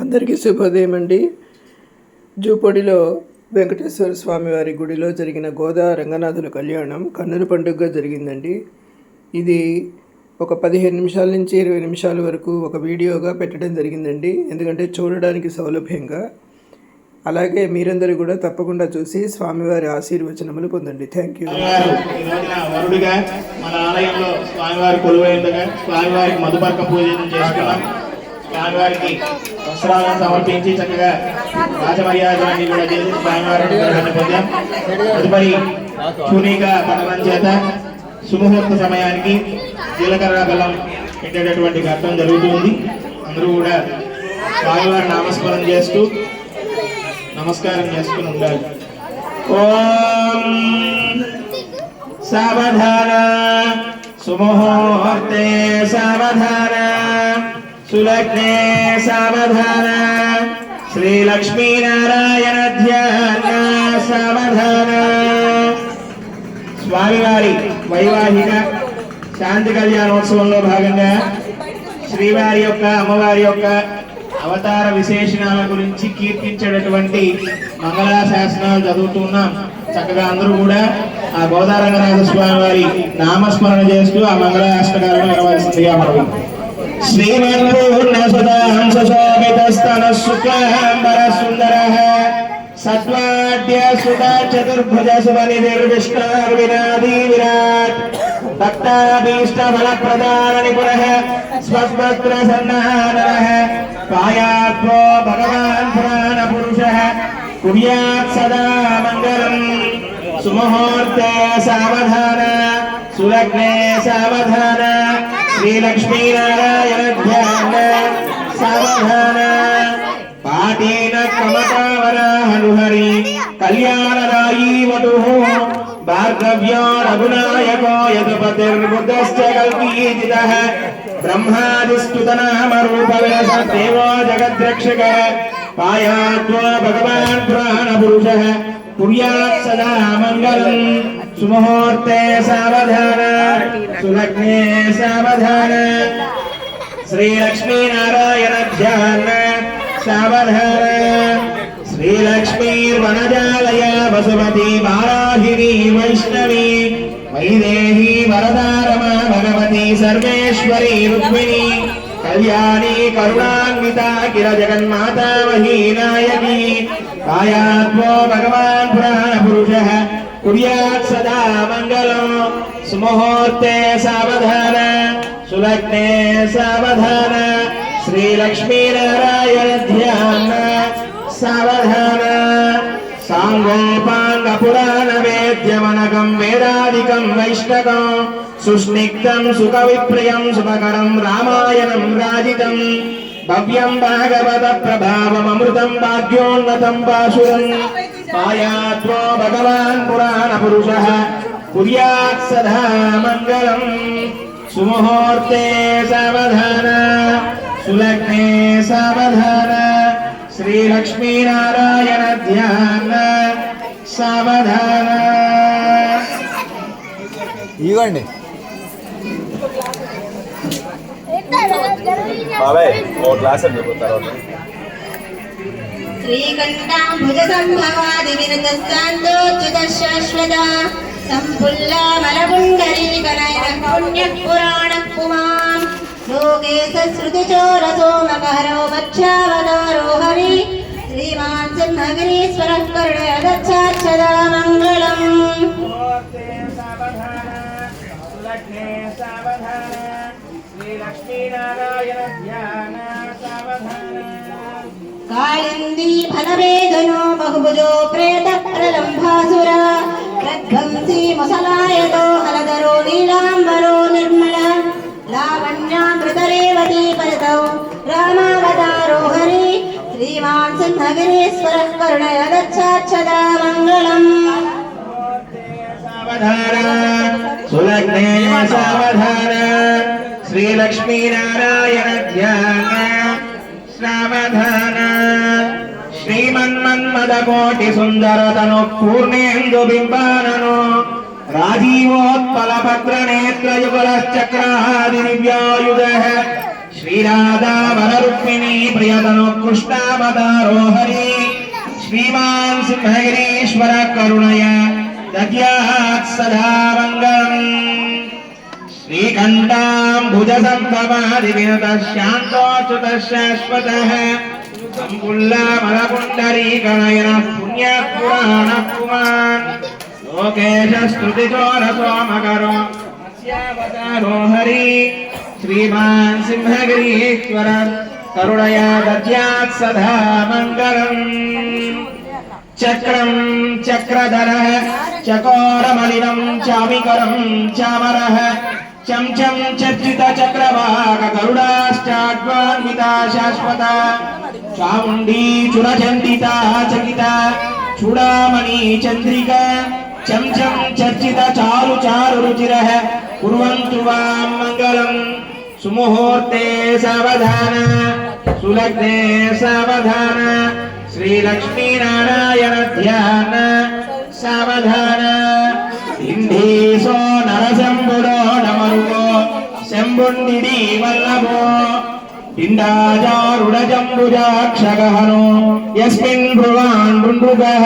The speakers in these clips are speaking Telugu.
అందరికీ శుభోదయం అండి. జూపొడిలో వెంకటేశ్వర స్వామి వారి గుడిలో జరిగిన గోదా రంగనాథుల కళ్యాణం కన్నుల పండుగగా జరిగిందండి. ఇది ఒక 15 నిమిషాల నుంచి 20 నిమిషాల వరకు ఒక వీడియోగా పెట్టడం జరిగిందండి, ఎందుకంటే చూడడానికి సౌలభ్యంగా. అలాగే మీరందరూ కూడా తప్పకుండా చూసి స్వామివారి ఆశీర్వచనములు పొందండి. Thank you. మన ఆలయంలో స్వామివారి కొలువైండగా స్వామివారికి మధుపర్క పూజను చేసుకున్నాం. స్వామివారికి వస్త్రాలను సమర్పించి చక్కగా రాజమర్యాదలన్నీ కూడా చేసి స్వామివారిని పొందాం. తదుపరి చూనిగా పట్టణం చేత సుముహూర్త సమయానికి జీలకర్ర బెల్లం పెట్టేటటువంటి ఘట్టం జరుగుతుంది. అందరూ కూడా స్వామివారి నామస్మరణ చేస్తూ నమస్కారం చేసుకుని ఉండాలి. ఓం సావధాన సుముహూర్తే సావధాన సులగ్నే సావధాన శ్రీ లక్ష్మీనారాయణ ధ్యాన సావధాన. స్వామివారి వైవాహిక శాంతి కళ్యాణోత్సవంలో భాగంగా శ్రీవారి యొక్క అమ్మవారి యొక్క అవతార విశేషణాల గురించి కీర్తించేటటువంటి మంగళా శాసనాలు చదువుతున్నాం. చక్కగా అందరూ కూడా ఆ గోదా రంగనాథ స్వామి వారి నామస్మరణ చేస్తూ ఆ మంగళాష్టకాలను వినవలసిందిగా మనవి. శ్రీమన్పూర్ణసుధాంశోభితస్తనః శుక్లాంబరసుందరః సత్వాద్య సుధా చతుర్భుజ సువనిర్విష్ణార్వినాది విరాట్ భక్తాభీష్ట ఫలప్రదాన నిపుణః స్వస్వస్త్ర సన్నానః పాయాత్మో భగవాన్ పురాణ పురుషః కుర్యాత్ సదా మంగళం. సుముహూర్తే సావధాన సులగ్నే సావధాన శ్రీ లక్ష్మీనారాయణ ధ్యాన సావధాన. పాటేన కమటావరాహనుహరి కళ్యాణరాయీ వటుః భార్గవ్యో రఘునాయకో యదుపతిర్బుద్ధశ్చ కల్పీజితః బ్రహ్మాదిస్తుతనామరూపవేష దేవో జగద్రక్షకః పాయాత్వో భగవాన్ పురాణపురుషః కుర్యాత్ సదా మంగళం. సుముహూర్తే సావధాన సులగ్నే సావధాన శ్రీ లక్ష్మీనారాయణ ధ్యాన సావధాన. శ్రీలక్ష్మీర్వనజాలయ వసుమతి వారాహిని వైష్ణవి వైదేహి వరదారమా భగవతి సర్వేశ్వరి రుక్మిణి కళ్యాణి కరుణాన్విత కిల జగన్మాతా మహీనాయకి కాయాత్మో భగవాన్ పురాణ పురుషః కుర్యాత్ సదా మంగళం. సుముహూర్తే సావధాన సులగ్నే సావధాన శ్రీ లక్ష్మీనారాయణ ధ్యాన సావధాన. సాంగోపాంగ పురాణ వేద్యమనకం వేదాదికం వైష్ణకం సుస్నిగ్ధం సుఖ విప్రయం శుభకరం రామాయణం రాజితం భవ్యం భాగవత ప్రభావమృతం భాగ్యోన్నతం పాశురం. పాయాత్మో భగవాన్ పురాణ పురుషః కుర్యాత్ సదా మంగళం. సుముహూర్తే సావధాన సులగ్నే సావధాన శ్రీ లక్ష్మీనారాయణ ధ్యాన సావధాన. ఇవ్వండి బాబాయ్ ఓ గ్లాస్ అని చెప్తారు. శ్రీకంఠాంబుజ సంభవాది వినతస్తాందోచ్యుత శాశ్వత సంపుల్లామలగుండరీకనైన పుణ్యః పురాణః పుమాన్ లోకే సశ్రుతిచోరసో మకహరో మచ్చావతారో హరి శ్రీమాన్ సింహగిరీశ్వరః కరుణయదచ్చాత్ సదా మంగళం. కాళిందీ ఫలవేదనో బహుభుజో ప్రేత ప్రలంభాసుర ప్రధ్వంసీ ముసలాయతో హలధరో నీలాంబరో నిర్మల లావణ్యామృతరేవతీ పరితౌ రామావతారో హరి శ్రీమాన్ సింహగిరీశ్వరః కరుణయదచ్చాత్ సదా మంగళం. సులగ్నే సావధాన శ్రీ లక్ష్మీనారాయణ ధ్యాన సావధాన. శ్రీమన్మన్మదకోటి సుందరతను పూర్ణేందు బింబానను రాజీవోత్పల భద్రనేత్రయుగలశ్చక్రాది దివ్యాయుధః श्रीराधा रुक्मिणी प्रियतनु कृष्णावतारो हरि श्रीमान सिंहगिरीश्वर करुणया दद्यात् सदा मंगलम् श्रीकण्ठाम्बुजसम्भवादिविनुतः शान्तोऽच्युतः शाश्वतः सम्पुल्लामलपुण्डरीकनयनः पुण्यात्पुराणः पुमान् लोकेशस्तुतिचोरसोमकरो मत्स्यावतारो हरि श्रीमान् सिंहगिरीश्वर करुणया दद्यात् सदा मङ्गलम् चक्रं चक्रधरः चकोरमलिनं चामिकरं चामरः चमचम चर्चित चक्रवाक गरुडाष्टाड्वान्विता शाश्वता चामुण्डी चुरचण्डिता चकिता चूडामणि चन्द्रिका चमचम चर्चित चारु चारु रुचिरः कुर्वन्तु वां मङ्गलम् सुमुहूर्ते सावधान सुलग्ने सावधान श्री लक्ष्मी नारायण ध्यान सावधान इंधीसो नरसंबुडो नमरुगो शंबुंडिडी वल्लभो इंडाजारुडजंबुजाक्षगहनो यस्मिन् भ्रुवान् रुण्डुगः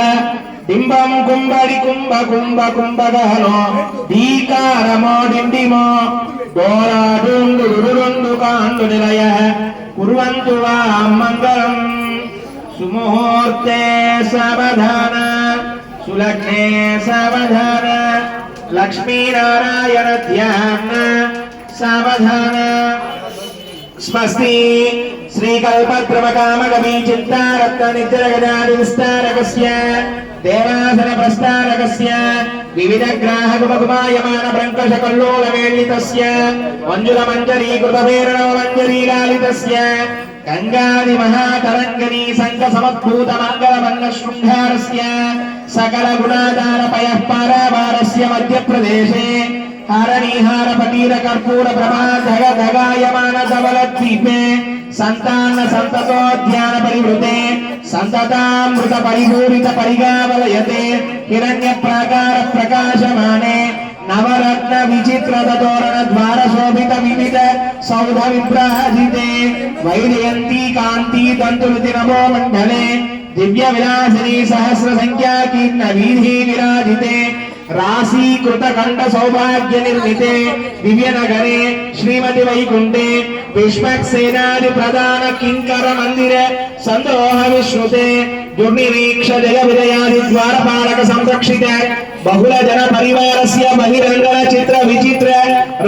डिम्बं कुम्भडि कुम्भ कुम्भ कुम्भगहनो दीकारमो डिण्डिमो दोराडुण्डुरुरुण्डुकाण्डु निलयः कुर्वन्तु वां मङ्गलम् सुमुहूर्ते सावधान सुलग्ने सावधान लक्ष्मी नारायण ध्यान सावधान स्वस्ति श्रीकल्पद्रुमकामगमी चिन्तारत्न नित्यगजादि विस्तारकस्य देवासन प्रस्तारकस्य विविध ग्राहकुपकुमायमान ब्रङ्कशकल्लोलमेलितस्य मञ्जुलमञ्जरीकृतभैरणो मञ्जरीलालितस्य गंगादि महातरंगनी संघ समद्भूत मंगल वर्ण शृंगारस्य सकल गुणाधार पयः पारावारस्य मध्य प्रदेशे हारणीहार पटीर कर्पूर प्रभा धग धगायमान धवल द्वीपे संतान संततोद्यान परिवृते संततामृत परिपूरित परिगावलयते हिरण्य प्राकार प्रकाशमाने नवरत्न विचित्र तोरण द्वार शोभित विविध सौध विभ्राजिते वैजयंती कांति तंतुरुति नमो मंडले दिव्य विलासिनी सहस्र संख्या कीर्ण वीधि विराजिते राशि कृत कंठ सौभाग्य निर्मिते दिव्य नगरे श्रीमती वैकुंठे विष्मक सेनादि प्रधान किंकर मंदिर संदोह विश्रुते दुर्निरीक्ष जग विजयादि द्वारपालक संरक्षित बहुल जन परिवारस्य बहिरंगन चित्र विचित्र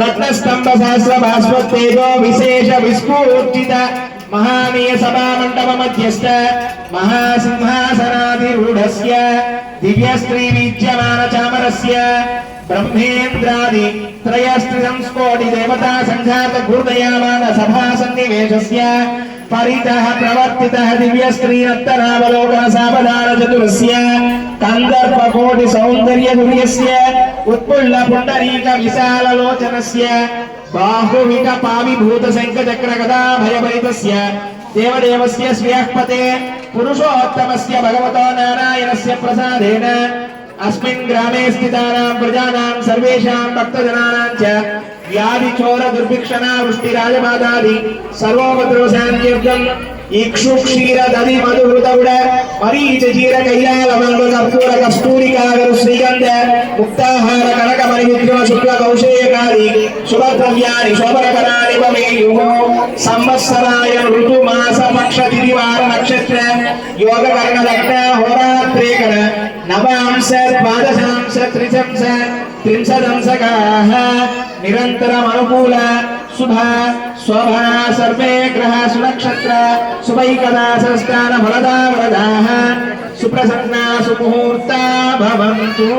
रत्न स्तंभ सहस्र भास्वत तेजो विशेष विस्फूर्जित महानीय सभा मंडप मध्यस्थ महासिंहासनाधिरूढस्य दिव्य स्त्री विद्यमान चामरस्य ब्रह्मेन्द्रादि त्रयस्त्रि संस्कोटि देवता संघात घूर्णयामान सभा सन्निवेशस्य परितः प्रवर्तितः दिव्य स्त्री रत्नावलोकन सावधान चतुरस्य कंदर्प कोटि सौंदर्य दुर्यस्य उत्पुल्ल पुंडरीक विशाल लोचनस्य बाहुविक पाविभूत शंख चक्र गदा भयभरितस्य देवदेवस्य श्रियःपते पुरुषोत्तमस्य भगवतो नारायणस्य प्रसादेन अस्मिन् ग्रामे स्थितानां प्रजानां सर्वेषां भक्तजनानां च व्याधिचोर दुर्भिक्षणा वृष्टिराजबाधादि सर्वोपद्रवशान्त्यर्थम् इक्षु क्षीर दधि मधुहृतौड मरीच चीर कैलाल मंगल कर्पूर कस्तूरिकागरु श्रीगंध मुक्ताहार कनक मणिविक्रम शुक्ल कौशेयकादि शुभद्रव्यानि शोभनकराणि भवेयुः संवत्सराय ऋतु मास पक्ष तिथि वार नक्षत्र योग कर्ण लग्न होरात्रेकर नवांश द्वादशांश त्रिशंश त्रिंशदंशकाः निरन्तरम् अनुकूल शुभ स्वभा सर्वे ग्रह सुनक्षत्र शुभैकदा संस्थान फलदा वरदाः सुप्रसन्ना सुमुहूर्ता भवन्तु।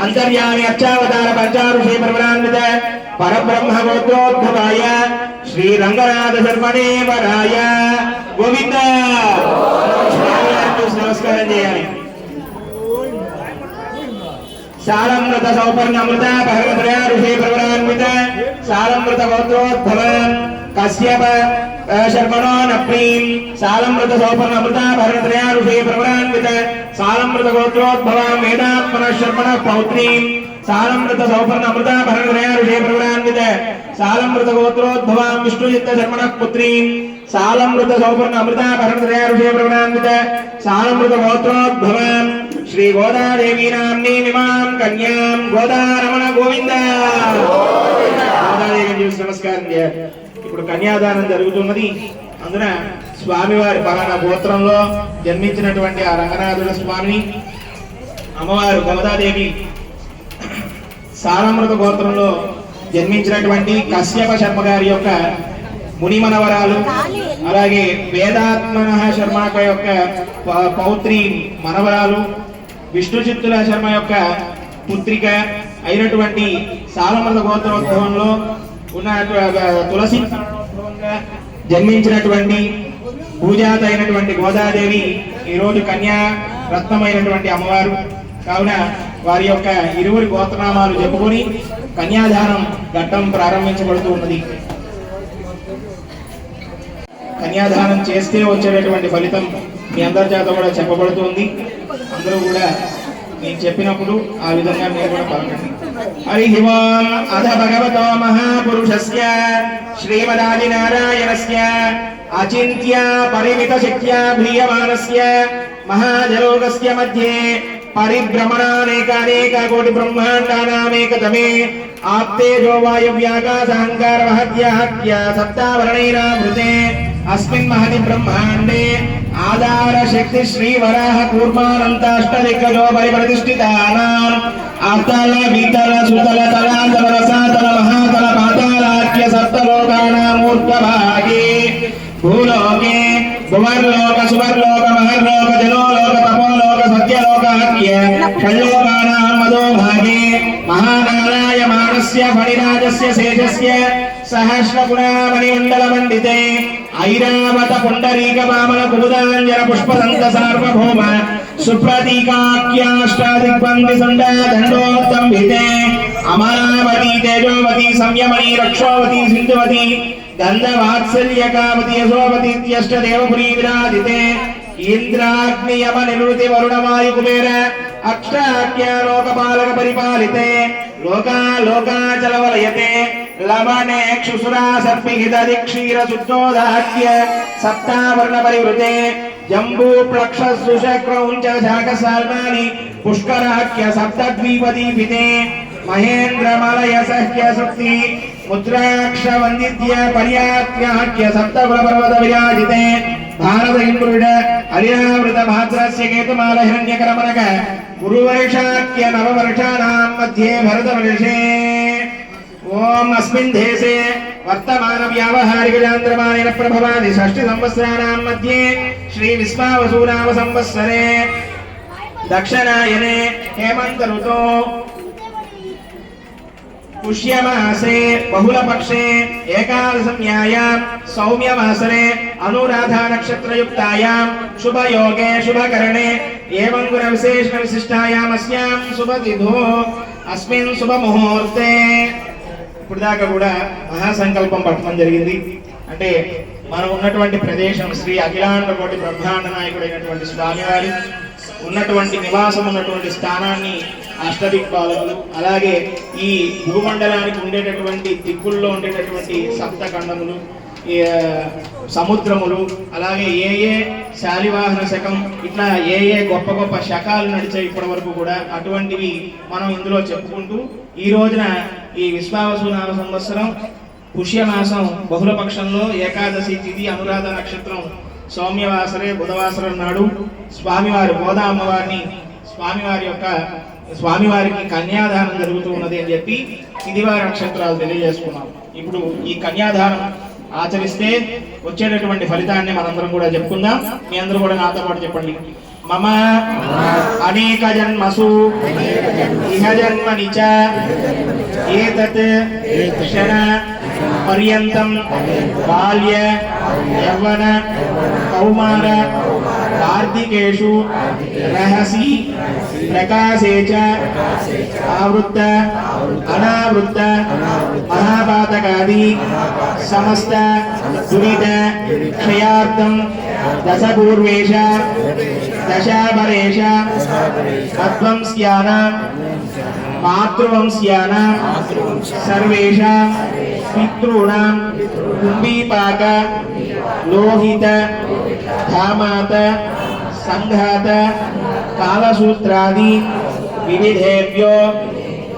अंतर्यामी अक्षावतार पंचारुषे प्रवरान्वित परब्रह्म गोत्रोद्भवाय श्री रंगनाथ धर्मदेवराय गोविंद नमस्कार చేయాలి सालमृत सौपर्णमृत भगवत्रया ऋषि प्रवरान्वित सालमृत गोत्रोद्भव कश्यप शर्मणो नप्रीं सालमृत सौपर्णमृत भगवत्रया ऋषि प्रवरान्वित सालमृत गोत्रोद्भव वेदात्मन शर्मणः पौत्रीं सालमृत सौपर्णमृत भगवत्रया ऋषि प्रवरान्वित सालमृत गोत्रोद्भव विष्णुचित्त शर्मणः पुत्रीं सालमृत सौपर्णमृत भगवत्रया ऋषि प्रवरान्वित सालमृत गोत्रोद्भव श्री गोदा देवी नाम्नी निमां कन्यां गोदा रमण गोविंद గోదాదేవి చూసి నమస్కారం చేయాలి. ఇప్పుడు కన్యాదానం జరుగుతున్నది. అందున స్వామివారి పలానా గోత్రంలో జన్మించినటువంటి ఆ రంగనాథుల స్వామిని అమ్మవారు గోదాదేవి సాలమృత గోత్రంలో జన్మించినటువంటి కశ్యప శర్మ గారి యొక్క మునిమనవరాలు, అలాగే వేదాత్మన శర్మ యొక్క పౌత్రి మనవరాలు, విష్ణుచిత్తుల శర్మ యొక్క పుత్రిక అయినటువంటి సాలమృత గోత్రోద్భవంలో ఉన్న తులసి జన్మించినటువంటి పూజాత అయినటువంటి గోదాదేవి ఈరోజు కన్యా రత్నమైనటువంటి అమ్మవారు కావున వారి యొక్క ఇరువురి గోత్రనామాలు చెప్పుకొని కన్యాదానం ఘట్టం ప్రారంభించబడుతూ ఉన్నది. కన్యాదానం చేస్తే వచ్చేటటువంటి ఫలితం మీ అందరి చేత కూడా చెప్పబడుతుంది. అందరూ కూడా నేను చెప్పినప్పుడు ఆ విధంగా మీరు కూడా పలకండి. హరి ఓం అథ భగవతో మహాపురుషస్య శ్రీమదాది నారాయణస్య అచింత్య పరిమిత శక్త్య భ్రీయమానస్య మహాజలోకస్య మధ్యే పరిభ్రమణానేకానేక కోటి బ్రహ్మాండానామేకతమే ఆప్తేజో వాయువ్యాకాశాంకార మహత్యాహత్య సప్తావరణైరావృతే अस्मिन् महति ब्रह्मांडे आधार शक्ति श्री वराह कूर्मानन्ताष्टदिग्गजो परिप्रतिष्ठितानां अतल वितल सुतल तलातल रसातल महातल पातालाख्य सप्तलोकानां ऊर्ध्वभागे भूलोके भुवर्लोक सुवर्लोक महर्लोक जलोलोक तपोलोक सत्यलोकाख्य षड्लोकानां मधोभागे महानारायमाणस्य फणिराजस्य शेषस्य सहस्रगुणामणिमण्डलमण्डिते ऐरावत पुण्डरीक वामन कुमुदाञ्जन पुष्पदन्त सार्वभौम सुप्रतीकाख्याष्टादिग्बन्धि दण्डोत्तम्भिते अमरावती तेजोवती संयमनी रक्षोवती सिन्धुवती गन्धवात्सल्यकावती यशोवती इत्यष्टदेवपुरी विराजिते इंद्राग्नि यम निवृत्ति वरुण वायु कुबेर अक्षाख्या लोकपालक परिपालिते लोका लोकाचल वलयते लवने क्षुसुरा सर्पिहित क्षीर शुद्धोदाह्य सप्तावर्ण परिवृते जम्बू प्लक्ष सुशक्रौंच शाकसाल्मानि पुष्कराख्य सप्तद्वीपदीपिते महेन्द्र मलय सह्य शक्ति मुद्राक्ष वंदित्य पर्यात्याख्य सप्तकुलपर्वत विराजिते भारत इंद्रुड अलियावृत भाद्रस्य केतुमाल हिरण्यकरमनक गुरुवर्षाख्य नववर्षाणां मध्ये भरतवर्षे ओम अस्मिन् देशे वर्तमान व्यावहारिक चान्द्रमानेन प्रभवादि षष्टि संवत्सराणां मध्ये श्री विश्वावसु नाम संवत्सरे दक्षिणायने हेमंत ऋतौ पुष्यमासे बहुलपक्षे एकादशम्यायां सौम्यवासरे अनुराधा नक्षत्रयुक्तायां शुभयोगे शुभकरणे एवं गुणविशेषण विशिष्टायाम् अस्यां शुभतिथौ अस्मिन् शुभमुहूर्ते ఇప్పుడు దాకా కూడా మహాసంకల్పం పట్టడం జరిగింది. అంటే మనం ఉన్నటువంటి ప్రదేశం శ్రీ అఖిలాండ కోటి బ్రహ్మాండ నాయకుడైనటువంటి స్వామివారి ఉన్నటువంటి నివాసం ఉన్నటువంటి స్థానాన్ని అష్టదిక్పాలకులు, అలాగే ఈ భూమండలానికి ఉండేటటువంటి దిక్కుల్లో ఉండేటటువంటి సప్తఖండములు, సముద్రములు, అలాగే ఏ ఏ శాలివాహన శకం, ఇట్లా ఏ ఏ గొప్ప గొప్ప శకాలు నడిచాయి ఇప్పటి వరకు కూడా అటువంటివి మనం ఇందులో చెప్పుకుంటూ ఈ రోజున ఈ విశ్వావసు నామ సంవత్సరం పుష్యమాసం బహుళపక్షంలో ఏకాదశి తిథి అనురాధ నక్షత్రం సౌమ్యవాసరే బుధవాసరం నాడు స్వామివారి గోదా అమ్మవారిని స్వామివారికి కన్యాదానం జరుగుతూ ఉన్నది అని చెప్పి తిథివార నక్షత్రాలు తెలియజేసుకున్నాం. ఇప్పుడు ఈ కన్యాదానం ఆచరిస్తే వచ్చేటటువంటి ఫలితాన్ని మనందరం కూడా చెప్పుకుందాం. మీ అందరూ కూడా నాతో పాటు చెప్పండి. మమ అనేక జన్మసు ఇహ జన్మని చ ఏతత్ క్షణ పర్యంతం బాల్య యవ్వన కౌమార వార్ధికేషు రహసి ప్రకాశే చ ఆవృత్త అనావృత్త మహాపాతకాది సమస్త దురిత క్షయార్థం దశపూర్వేష దశాపరేష మధ్వంస్యాన మాతృవంశ్యాన సర్వేషాం పితॄణాం కుంభీపాక లోహిత ధామాత సంఘాత కాలసూత్రాది వివిధేభ్యో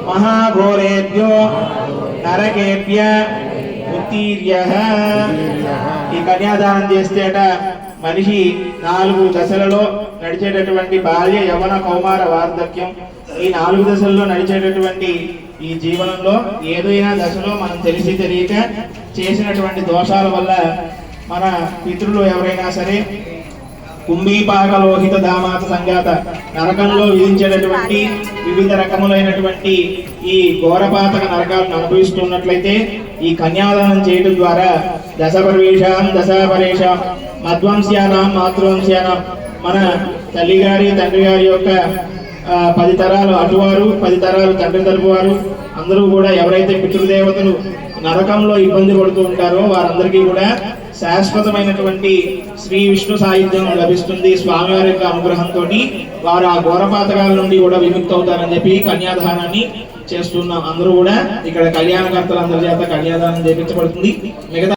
మహాఘోరేభ్యో నరకేభ్య ఉత్తీర్యః. ఈ కన్యాదానం చేస్తేట మనిషి 4 దశలలో నడిచేటటువంటి బాల్య యవన కౌమార వార్ధక్యం, ఈ 4 దశల్లో నడిచేటటువంటి ఈ జీవనంలో ఏదైనా దశలో మనం తెలిసి తెలియక చేసినటువంటి దోషాల వల్ల మన పితృలు ఎవరైనా సరే కుంభీపాక లోహిత దామాత సంఘాత నరకంలో విధించేటటువంటి వివిధ రకములైనటువంటి ఈ ఘోరపాతక నరకాలను అనుభవిస్తున్నట్లయితే ఈ కన్యాదానం చేయడం ద్వారా దశపర్వేషాం దశాపరేషాం మధ్వంశ్యానాం మాతృవంశ్యానాం మన తల్లి గారి తండ్రి గారి యొక్క 10 తరాలు అటువారు 10 తరాలు తండ్రి తరపు వారు అందరూ కూడా ఎవరైతే పితృదేవతలు నరకంలో ఇబ్బంది పడుతూ ఉంటారో వారందరికీ కూడా శాశ్వతమైనటువంటి శ్రీ విష్ణు సాహిత్యం లభిస్తుంది. స్వామివారి యొక్క అనుగ్రహంతో వారు ఆ ఘోరపాతకాల నుండి కూడా విముక్తి అవుతారని చెప్పి కన్యాదానాన్ని చేస్తున్నాం. అందరూ కూడా ఇక్కడ కళ్యాణకర్తలు అందరి చేత కన్యాదానం చేయించబడుతుంది. మిగతా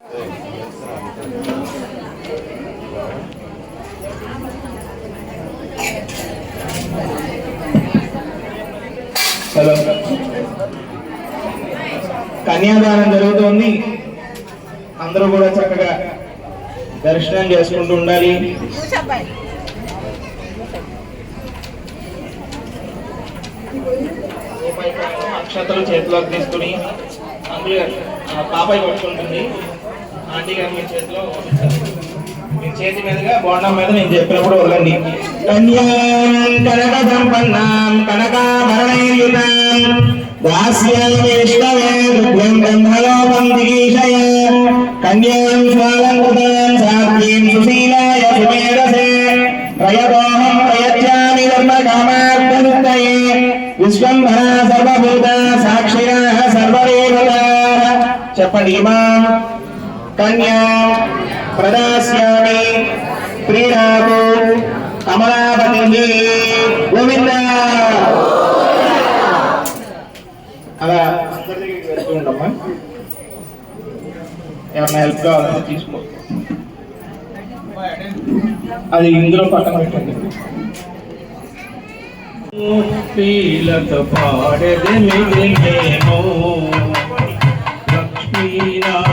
కన్యాదానం జరుగుతోంది. అందరూ కూడా చక్కగా దర్శనం చేసుకుంటూ ఉండాలి. అక్షతలు చేతిలోకి తీసుకుని అందులో పాపై పట్టుకుంటుంది. ఆంటీ గారు మీ చేతిలో మీ చేతి మీదుగా బోండం మీద నేను చెప్పినప్పుడు వదలండి. కన్యాం కనక సంపన్నాం కనకాభరణైర్యుతాం దాస్యామిష్టమే రుద్రం బ్రహ్మలోకం దిగీషయ కన్యాం స్వాలంకృతాం సాత్వీం సుశీలాయ సుమేధసే ప్రయతోహం ప్రయత్యామి ధర్మకామార్థనిత్తయే విశ్వంభరా సర్వభూత సాక్షిణః సర్వదేవతాః. చెప్పండి. ఇమాం కన్యాం ప్రదాస్యామి ప్రీణాతు కమలాపతి గోవింద. అలా అందరి దగ్గరికి వెళ్తూ ఉండమ్మా. ఏమన్నా హెల్ప్ కావాలంటే తీసుకో. అది ఇందులో పక్కన పెట్టండి. పీలక పాడెది మిగిలేమో లక్ష్మీనారాయణులే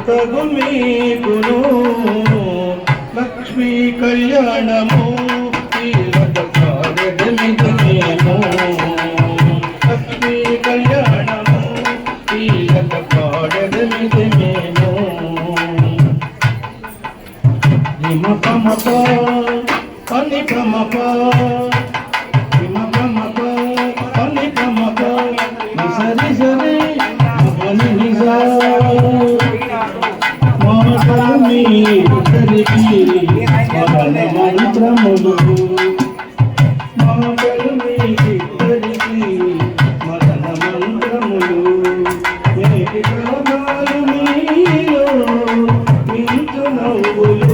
తగు మీకును లక్ష్మీ కళ్యాణము లక్ష్మీ కళ్యాణము పని ప్రమప హిమ ప్రమప పని ప్రమప నిసరి సరి పని నిజ మాటలు మీ ఇద్దరికి మదన మంత్రములు మాటలు మీ ఇద్దరికి మదన మంత్రములు నేటి కాలాలు మీలో ఇంచు నవ్వులు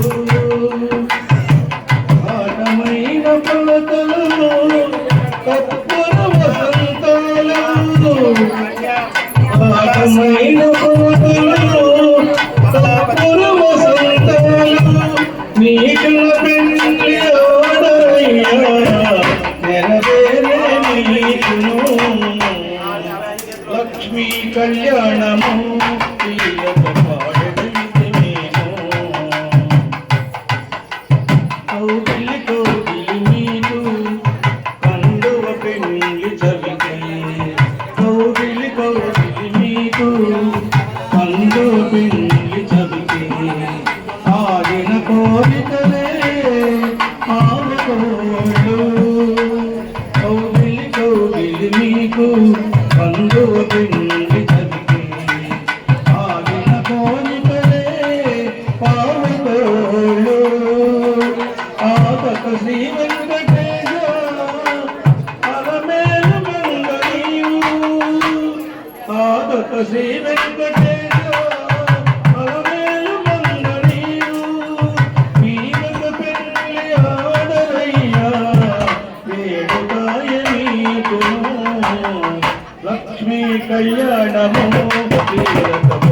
ఆటమైన పలకలు కప్పుల వసంతాలు ఆటమైన పలకలు కప్పుల వసంతాలు నీకుల పెళ్లి ఆడరయ్యా నెరవేరే నీకును లక్ష్మీ కళ్యాణము తీయక పాడగలిగితే నేను కౌగిలి కౌగిలి మీకు కండువ పెళ్లి చవితే కౌగిలి కౌగిలి మీకు కండువ పెళ్లి చవితే ఆగిన కోరికలే ఆవుకోళ్ళు కౌగిలి కౌగిలి మీకు కండువ పెళ్లి చవితే ఆగిన కోరికలే పావుకోళ్ళు ఆదక శ్రీ వెంకటేశ అలమేలు మంగళీయు ఆదక శ్రీ వెంకటేశ అలమేలు మంగళీయు వీరక పెళ్లి ఆడరయ్యా వేడుకాయ నీకును లక్ష్మీ కళ్యాణము వీరక